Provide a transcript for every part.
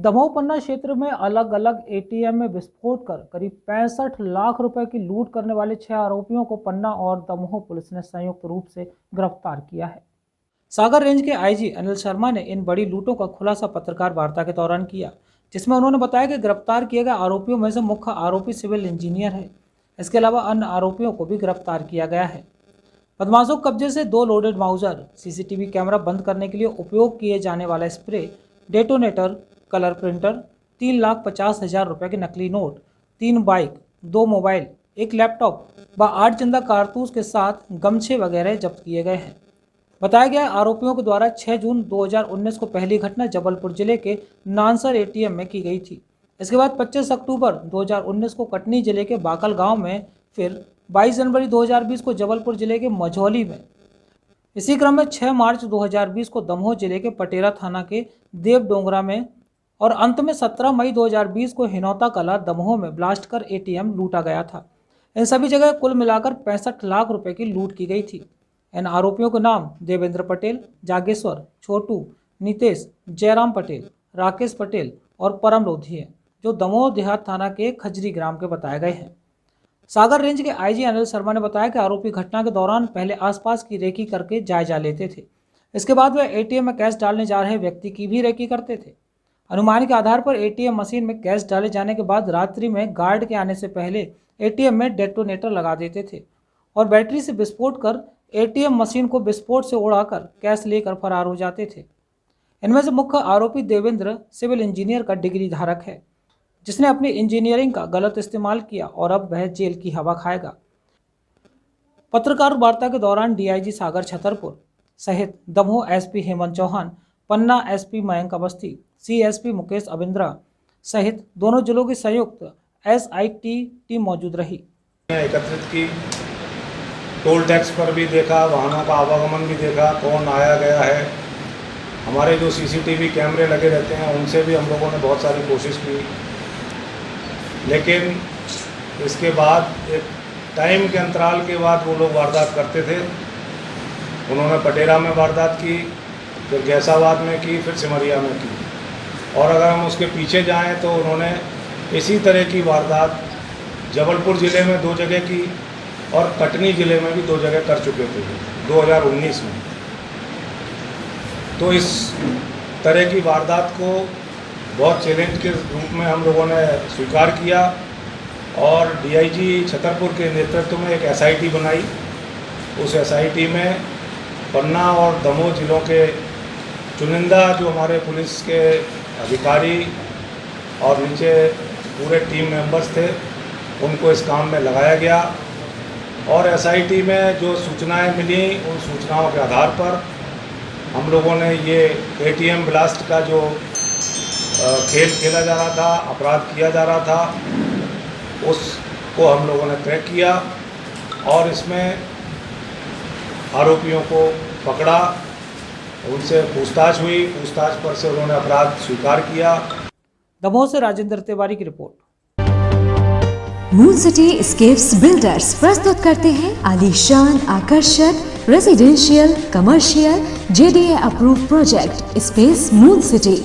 दमोह पन्ना क्षेत्र में अलग अलग एटीएम में विस्फोट कर करीब 65 लाख रुपए की लूट करने वाले 6 आरोपियों को पन्ना और दमोह पुलिस ने संयुक्त रूप से गिरफ्तार किया है। सागर रेंज के आईजी अनिल शर्मा ने इन बड़ी लूटों का खुलासा पत्रकार वार्ता के दौरान किया, जिसमें उन्होंने बताया कि गिरफ्तार किए गए आरोपियों में से मुख्य आरोपी सिविल इंजीनियर है। इसके अलावा अन्य आरोपियों को भी गिरफ्तार किया गया है। बदमाशों के कब्जे से 2 लोडेड माउजर, सीसीटीवी कैमरा बंद करने के लिए उपयोग किए जाने वाला स्प्रे, डेटोनेटर, कलर प्रिंटर, 3,50,000 रुपये के नकली नोट, 3 बाइक, 2 मोबाइल, 1 लैपटॉप व 8 जिंदा कारतूस के साथ गमछे वगैरह जब्त किए गए हैं। बताया गया आरोपियों के द्वारा 6 जून 2019 को पहली घटना जबलपुर जिले के नानसर एटीएम में की गई थी। इसके बाद 25 अक्टूबर 2019 को कटनी जिले के बाकल गांव में, फिर 22 जनवरी 2020 को जबलपुर जिले के मझौली में, इसी क्रम में 6 मार्च 2020 को दमोह जिले के पटेरा थाना के देवडोंगरा में और अंत में 17 मई 2020 को हिनौता कला दमोह में ब्लास्ट कर एटीएम लूटा गया था। इन सभी जगह कुल मिलाकर 65 लाख रुपए की लूट की गई थी। इन आरोपियों के नाम देवेंद्र पटेल, जागेश्वर, छोटू, नितेश, जयराम पटेल, राकेश पटेल और परम लोधी हैं, जो दमोह देहात थाना के खजरी ग्राम के बताए गए हैं। सागर रेंज के आईजी अनिल शर्मा ने बताया कि आरोपी घटना के दौरान पहले आसपास की रेकी करके जायजा लेते थे। इसके बाद वे एटीएम में कैश डालने जा रहे व्यक्ति की भी रेकी करते थे। अनुमान के आधार पर एटीएम मशीन में कैश डाले जाने के बाद रात्रि में गार्ड के आने से पहले एटीएम में डेटोनेटर लगा देते थे और बैटरी से विस्फोट कर एटीएम मशीन को विस्फोट से उड़ाकर कैश लेकर फरार हो जाते थे। इनमें से मुख्य आरोपी देवेंद्र सिविल इंजीनियर का डिग्री धारक है, जिसने अपनी इंजीनियरिंग का गलत इस्तेमाल किया और अब वह जेल की हवा खाएगा। पत्रकार वार्ता के दौरान डीआईजी सागर छतरपुर सहित दमोह एसपी हेमंत चौहान, पन्ना एसपी मयंक अवस्थी, सीएसपी मुकेश अबिंद्रा सहित दोनों जिलों की संयुक्त एसआईटी टीम मौजूद रही। एकत्रित की, टोल टैक्स पर भी देखा, वाहनों का आवागमन भी देखा, कौन आया गया है। हमारे जो सीसीटीवी कैमरे लगे रहते हैं उनसे भी हम लोगों ने बहुत सारी कोशिश की, लेकिन इसके बाद एक टाइम के अंतराल के बाद वो लोग वारदात करते थे। उन्होंने पटेरा में वारदात की, फिर गैसाबाद में की, फिर सिमरिया में की, और अगर हम उसके पीछे जाएं तो उन्होंने इसी तरह की वारदात जबलपुर ज़िले में 2 जगह की और कटनी ज़िले में भी 2 जगह कर चुके थे 2019 में। तो इस तरह की वारदात को बहुत चैलेंज के रूप में हम लोगों ने स्वीकार किया और डीआईजी छतरपुर के नेतृत्व में एक एसआईटी बनाई। उस एसआईटी में पन्ना और दमोह जिलों के चुनिंदा जो हमारे पुलिस के अधिकारी और नीचे पूरे टीम मेंबर्स थे, उनको इस काम में लगाया गया और एसआईटी में जो सूचनाएं मिली, उन सूचनाओं के आधार पर हम लोगों ने ये एटीएम ब्लास्ट का जो खेल खेला जा रहा था, अपराध किया जा रहा था, उसको हम लोगों ने क्रैक किया और इसमें आरोपियों को पकड़ा, उनसे पूछताछ हुई। पूछताछ पर से उन्होंने अपराध स्वीकार किया। दमोह से राजेंद्र तिवारी की report. Moon City Escapes Builders प्रस्तुत करते हैं आलीशान, आकर्षक residential, commercial, JDA approve project Space Moon City,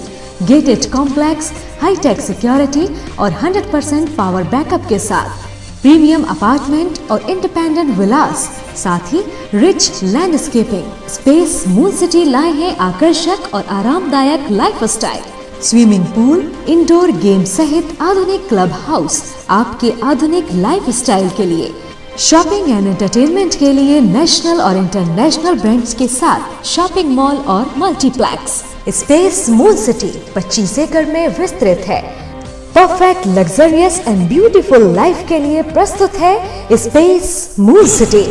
gated complex, hitech security और 100% पावर बैकअप के साथ प्रीमियम अपार्टमेंट और इंडिपेंडेंट विलास, साथ ही rich landscaping. Space Moon City लाए हैं आकर्षक और आरामदायक lifestyle, swimming pool, indoor game सहित आधुनिक क्लब हाउस आपके आधुनिक लाइफस्टाइल के लिए। शॉपिंग एंड एंटरटेनमेंट के लिए नेशनल और इंटरनेशनल ब्रांड्स के साथ शॉपिंग मॉल और मल्टीप्लेक्स। स्पेस मून सिटी 25 एकड़ में विस्तृत है। Perfect luxurious and beautiful life के लिए प्रस्तुत है स्पेस मून सिटी।